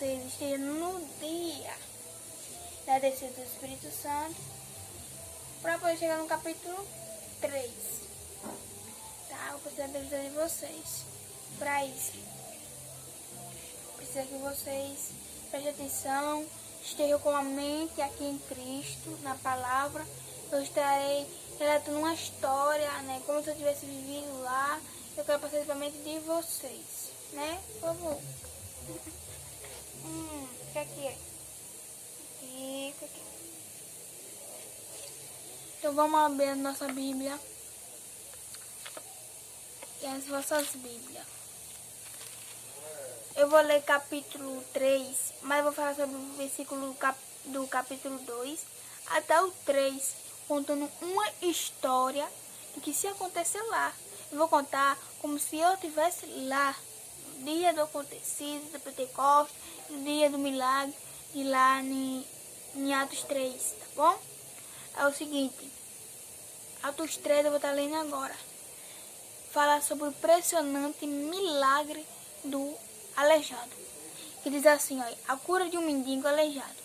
Vocês estejam no dia da descida do Espírito Santo para poder chegar no capítulo 3. Tá? Eu preciso da ajuda de vocês. Para isso, preciso que vocês prestem atenção, estejam com a mente aqui em Cristo, na palavra. Eu estarei relatando uma história, né? Como se eu tivesse vivido lá. Eu quero passar isso para a mente de vocês, né? Por favor. O que aqui é? Aqui, o que aqui? Então vamos abrir a nossa Bíblia e as vossas Bíblias. Eu vou ler capítulo 3, mas eu vou falar sobre o versículo do capítulo 2 até o 3, contando uma história do que se acontecer lá. Eu vou contar como se eu estivesse lá, no dia do acontecido, do Pentecostes, no dia do milagre, de lá em Atos 3, tá bom? É o seguinte, Atos 3 eu vou estar lendo agora. Fala sobre o impressionante milagre do aleijado. Que diz assim, ó, a cura de um mendigo aleijado.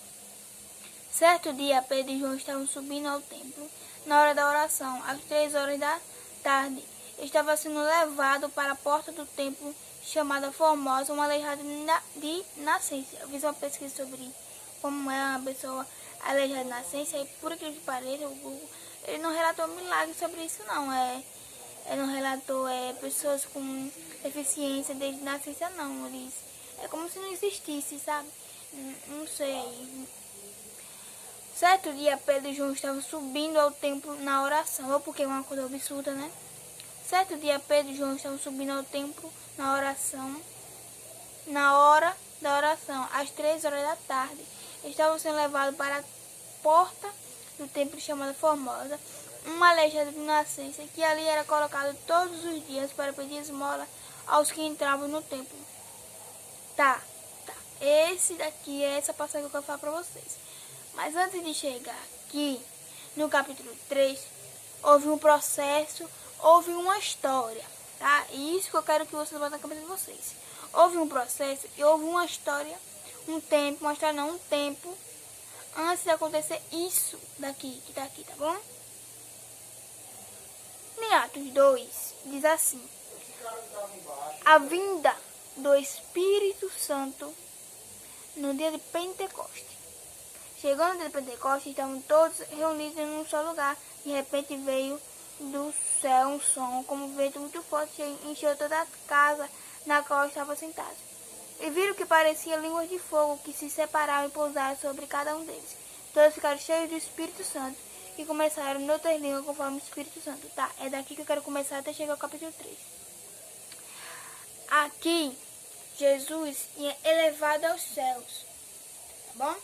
Certo dia, Pedro e João estavam subindo ao templo na hora da oração, às 3 horas da tarde. Estava sendo levado para a porta do templo, chamada Formosa, um aleijado de nascença. Eu fiz uma pesquisa sobre como é uma pessoa aleijada de nascença, e por aquilo que pareça, o Google, ele não relatou milagre sobre isso não. Ele não relatou pessoas com deficiência desde nascença não. É como se não existisse, sabe? Não sei. Certo dia, Pedro e João estavam subindo ao templo na oração. Ou porque é uma coisa absurda, né? Certo dia, Pedro e João estavam subindo ao templo na oração. Na hora da oração, às 3 horas da tarde, estavam sendo levados para a porta do templo chamada Formosa, um aleijado de nascença, que ali era colocado todos os dias para pedir esmola aos que entravam no templo. Tá. Esse daqui é essa passagem que eu quero falar para vocês. Mas antes de chegar aqui, no capítulo 3, houve um processo, houve uma história, tá? E isso que eu quero que vocês botem na cabeça de vocês. Houve um processo e houve uma história, um tempo antes de acontecer isso daqui, que tá aqui, tá bom? Em Atos 2, diz assim, a vinda do Espírito Santo no dia de Pentecostes. Chegando no dia de Pentecostes, estavam todos reunidos em um só lugar. De repente veio do céu um som, como um vento muito forte, que encheu toda a casa na qual estavam sentados. E viram que parecia línguas de fogo que se separaram e pousaram sobre cada um deles. Todos ficaram cheios do Espírito Santo e começaram em outras línguas conforme o Espírito Santo. Tá, é daqui que eu quero começar até chegar ao capítulo 3. Aqui, Jesus tinha elevado aos céus, tá bom?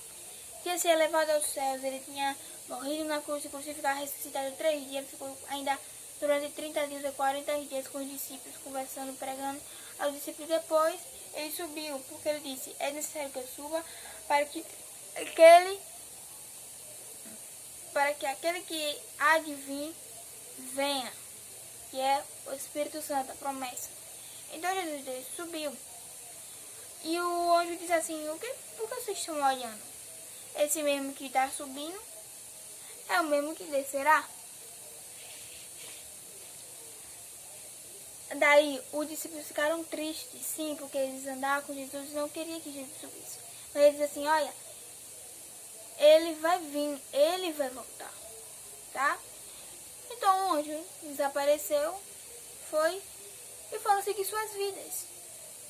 Tinha se elevado aos céus, ele tinha morrido na cruz e crucificado, ressuscitado 3 dias, ficou ainda durante 30 dias e 40 dias com os discípulos, conversando, pregando aos discípulos. Depois ele subiu, porque ele disse, é necessário que eu suba para que aquele que há de vir venha, que é o Espírito Santo, a promessa. Então Jesus subiu. E o anjo disse assim, por que vocês estão olhando? Esse mesmo que está subindo é o mesmo que descerá. Daí os discípulos ficaram tristes, sim, porque eles andavam com Jesus e não queriam que Jesus subisse. Mas eles disseram assim, olha, ele vai vir, ele vai voltar, tá? Então o anjo desapareceu, foi e foram seguir suas vidas,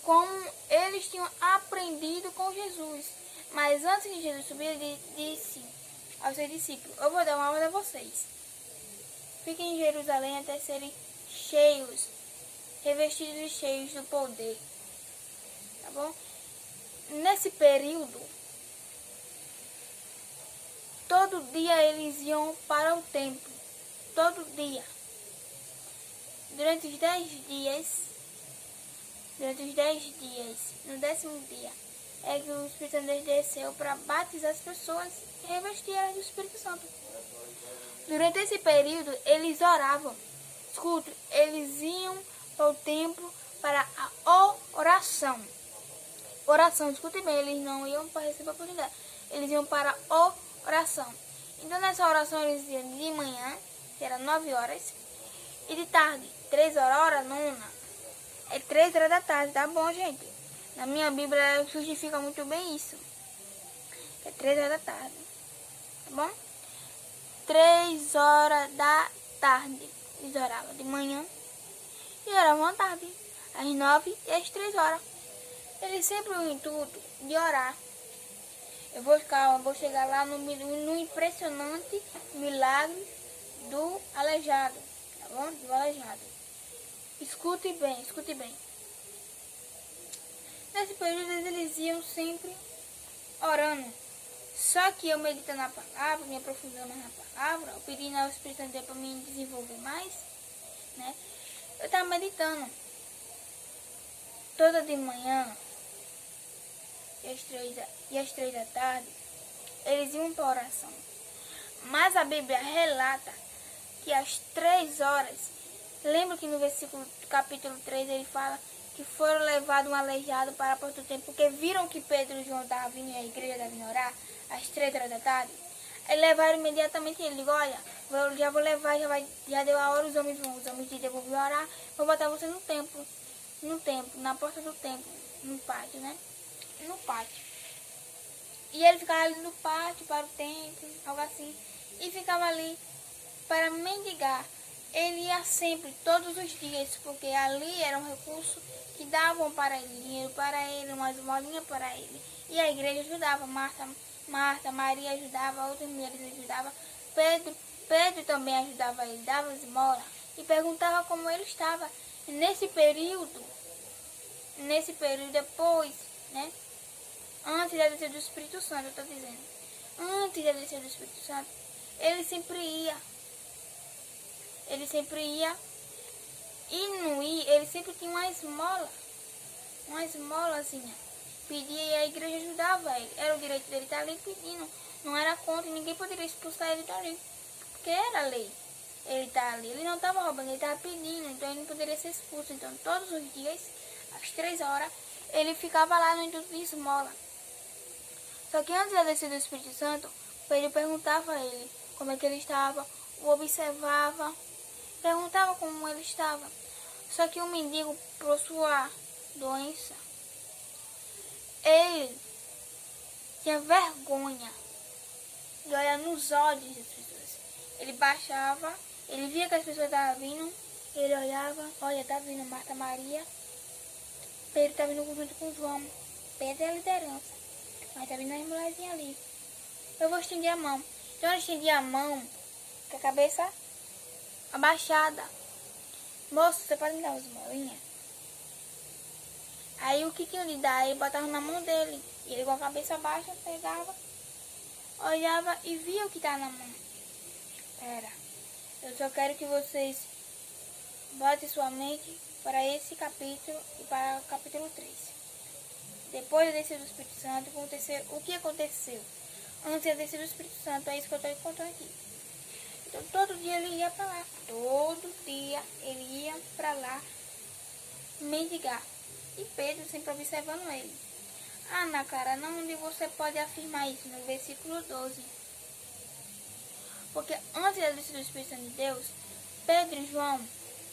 como eles tinham aprendido com Jesus. Mas antes de Jesus subir, ele disse aos seus discípulos, eu vou dar uma ordem a vocês. Fiquem em Jerusalém até serem cheios, revestidos e cheios do poder. Tá bom? Nesse período, todo dia eles iam para o templo. Todo dia. Durante os 10 dias, no 10º dia, é que o Espírito Santo desceu para batizar as pessoas e revestir elas do Espírito Santo. Durante esse período, eles oravam. Escuta, eles iam ao templo para a oração. oração. Escute bem, eles não iam para receber a oportunidade. Eles iam para oração. Então nessa oração eles iam de manhã, que era 9 horas, e de tarde, 3 horas, hora nona. É 3 horas da tarde, tá bom, gente? Na minha Bíblia justifica muito bem isso. É 3 horas da tarde, tá bom? 3 horas da tarde. Eles oravam de manhã e oravam à tarde, às 9 e às 3 horas. Eles sempre o intuito de orar. Eu vou chegar lá no impressionante milagre do aleijado, tá bom? Do aleijado. Escute bem, escute bem. Nesse período eles iam sempre orando. Só que eu meditando na palavra, me aprofundando mais na palavra, eu pedindo ao Espírito Santo para me desenvolver mais, né? Eu estava meditando toda de manhã e às 3 da tarde, eles iam para oração. Mas a Bíblia relata que às 3 horas, lembra que no versículo capítulo 3 ele fala que foram levados um aleijado para Porto do Tempo, porque viram que Pedro e João estavam vindo e a igreja estava vindo orar às 3 horas da tarde. Aí levaram imediatamente ele, digo, olha, já vou levar, já deu a hora, os homens de Deus vão orar, vou botar você no templo, na porta do templo, no pátio, né? No pátio. E ele ficava ali no pátio para o templo, algo assim, e ficava ali para mendigar. Ele ia sempre, todos os dias, porque ali era um recurso que davam para ele, dinheiro para ele, umas molinhas para ele. E a igreja ajudava, Marta, Maria ajudava, outras mulheres ajudavam, Pedro também ajudava ele, dava esmola e perguntava como ele estava. E nesse período depois, né? Antes da descer do Espírito Santo, eu estou dizendo. Antes da descer do Espírito Santo, ele sempre ia. E não ia, ele sempre tinha uma esmolazinha. Pedia e a igreja ajudava ele. Era o direito dele estar ali pedindo. Não era contra, ninguém poderia expulsar ele dali. Porque era lei. Ele estava ali, ele não estava roubando, ele estava pedindo, então ele não poderia ser expulso. Então todos os dias, às 3 horas, ele ficava lá no intuito de esmola. Só que antes da descida do Espírito Santo, Pedro perguntava a ele como é que ele estava, o observava, perguntava como ele estava. Só que o mendigo, por sua doença, ele tinha vergonha de olhar nos olhos das pessoas. Ele baixava, ele via que as pessoas estavam vindo, ele olhava, olha, tá vindo Marta, Maria, Pedro tá vindo junto com João, Pedro é a liderança, mas tá vindo as mulherzinhas ali. Eu vou estender a mão. Então eu estendi a mão com a cabeça abaixada. Moço, você pode me dar umas molinhas? Aí o que tinha de dar? Ele botava na mão dele. E ele com a cabeça baixa pegava, olhava e via o que estava na mão. Pera, eu só quero que vocês botem sua mente para esse capítulo e para o capítulo 3. Depois da descida do Espírito Santo, o que aconteceu? Antes da descida do Espírito Santo, é isso que eu estou contando aqui. Então todo dia ele ia para lá. Todo dia ele ia para lá mendigar. E Pedro sempre observando ele. Ana Clara, onde você pode afirmar isso? No versículo 12. Porque antes da descida do Espírito Santo de Deus, Pedro e João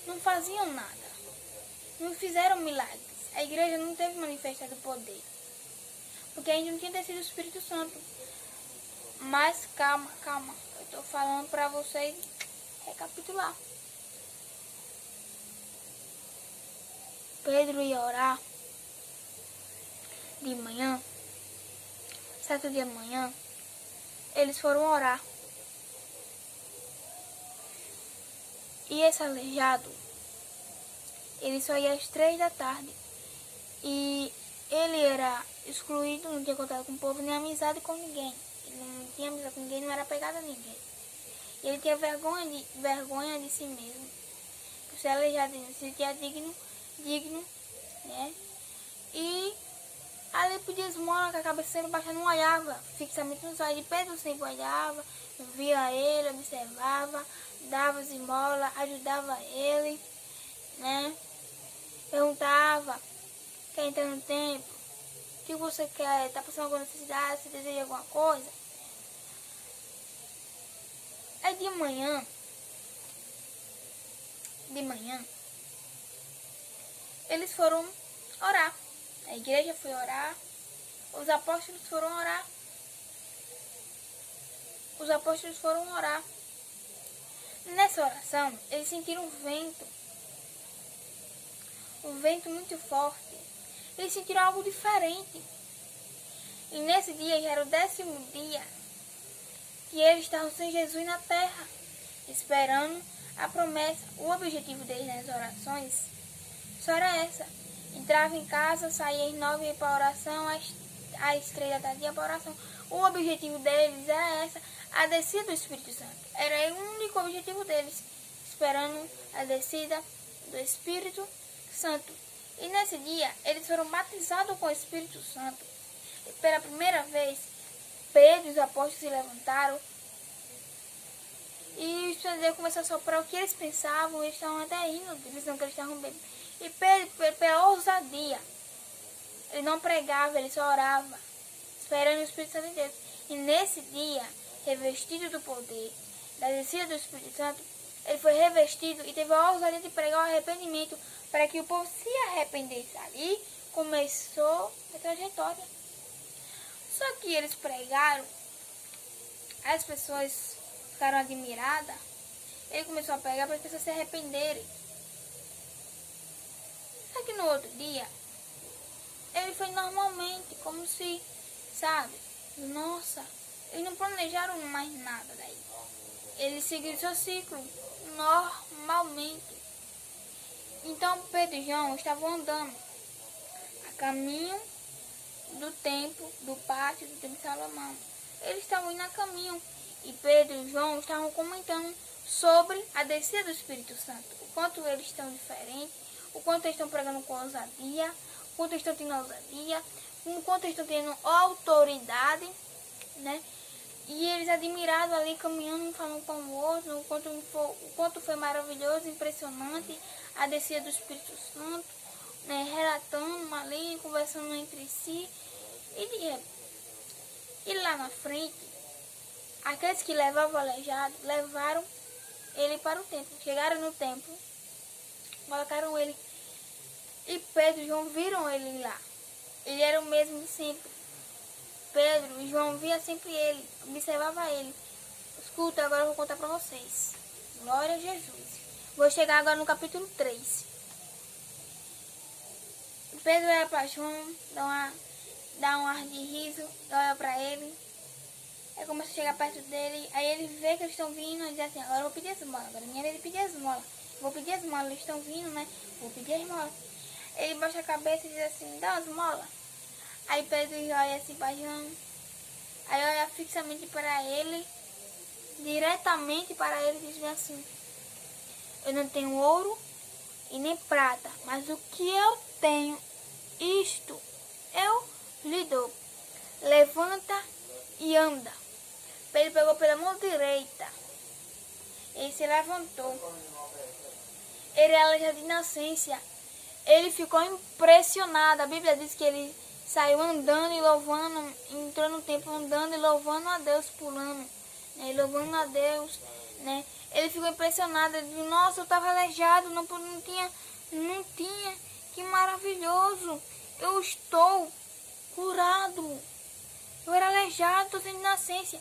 não faziam nada. Não fizeram milagres. A igreja não teve manifestado poder. Porque ainda não tinha descido o Espírito Santo. Mas calma. Eu estou falando para vocês recapitular. Pedro ia orar de manhã. Certo dia de manhã, eles foram orar. E esse aleijado, ele só ia às 3 da tarde. E ele era excluído, não tinha contato com o povo, nem amizade com ninguém. Ele não tinha amizade com ninguém, não era pegado a ninguém. E ele tinha vergonha de si mesmo. Se aleijado, se sentia digno, né? E ali podia esmola, com a cabeça baixa, não olhava fixamente nos olhos. Pedro sempre olhava, via ele, observava, dava esmola, ajudava ele, né? Perguntava, quer entrar no templo? que você quer, tá passando alguma necessidade, você deseja alguma coisa. Aí de manhã, eles foram orar. A igreja foi orar, os apóstolos foram orar. Nessa oração, eles sentiram um vento muito forte. Eles sentiram algo diferente. E nesse dia, já era o 10º dia, que eles estavam sem Jesus na terra, esperando a promessa. O objetivo deles nas orações só era essa: entrava em casa, saía às 9 e ia para a oração, às 3 da tarde ia para a oração. O objetivo deles era essa, a descida do Espírito Santo. Era o único objetivo deles, esperando a descida do Espírito Santo. E nesse dia, eles foram batizados com o Espírito Santo. E pela primeira vez, Pedro e os apóstolos se levantaram. E o Espírito de Deus começou a soprar o que eles pensavam. Eles estavam até rindo, dizendo que eles estavam bebendo. E Pedro, pela ousadia, ele não pregava, ele só orava, esperando o Espírito Santo de Deus. E nesse dia, revestido do poder da descida do Espírito Santo, ele foi revestido e teve a ousadia de pregar o arrependimento para que o povo se arrependesse. Ali começou a trajetória. Só que eles pregaram, as pessoas ficaram admiradas. Ele começou a pregar para as pessoas se arrependerem. Só que no outro dia, ele foi normalmente, como se, sabe, nossa, eles não planejaram mais nada daí. Eles seguiram seu ciclo normalmente. Então Pedro e João estavam andando a caminho do templo, do pátio do templo de Salomão. Eles estavam indo a caminho e Pedro e João estavam comentando sobre a descida do Espírito Santo. O quanto eles estão diferentes, o quanto eles estão pregando com ousadia, o quanto eles estão tendo ousadia, o quanto eles estão tendo autoridade, né? E eles admirados ali, caminhando, um falando com o outro, o quanto foi maravilhoso, impressionante a descida do Espírito Santo, né? Relatando ali, conversando entre si. E lá na frente, aqueles que levavam o aleijado, levaram ele para o templo. Chegaram no templo, colocaram ele. E Pedro e João viram ele lá. Ele era o mesmo de sempre. Pedro e João via sempre ele, observava ele. Escuta, agora eu vou contar para vocês. Glória a Jesus. Vou chegar agora no capítulo 3. Pedro olha para João, dá um ar de riso, olha para ele. Aí começa a chegar perto dele, aí ele vê que eles estão vindo e diz assim: agora eu vou pedir esmola, agora minha vez de pedir esmola. Vou pedir esmola, eles estão vindo, né? Vou pedir esmola. Ele baixa a cabeça e diz assim: dá uma esmola. Aí Pedro olha assim para João, aí olha fixamente para ele, diretamente para ele, e diz assim: eu não tenho ouro e nem prata, mas o que eu tenho, isto eu lhe dou. Levanta e anda. Pedro pegou pela mão direita, ele se levantou. Ele era aleijado de nascença. Ele ficou impressionado. A Bíblia diz que ele saiu andando e louvando, entrou no templo andando e louvando a Deus, pulando, né, louvando a Deus, né. Ele ficou impressionado, ele disse: nossa, eu estava aleijado, não tinha, que maravilhoso, eu estou curado, eu era aleijado, estou sem nascença.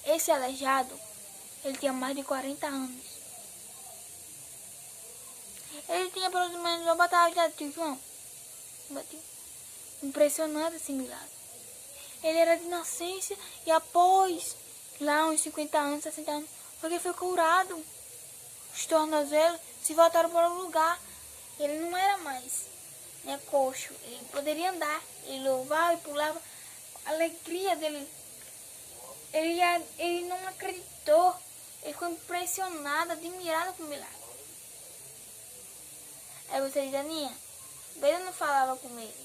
Esse aleijado, ele tinha mais de 40 anos. Ele tinha pelo menos uma batalha de João. Impressionante esse milagre. Ele era de nascença e após lá uns 50 anos, 60 anos, porque foi curado. Os tornozelos se voltaram para o lugar. Ele não era mais, né, coxo. Ele poderia andar. Ele louvava e pulava. A alegria dele. Ele não acreditou. Ele ficou impressionado, admirado com o milagre. Aí você diz: Aninha, Pedro não falava com ele.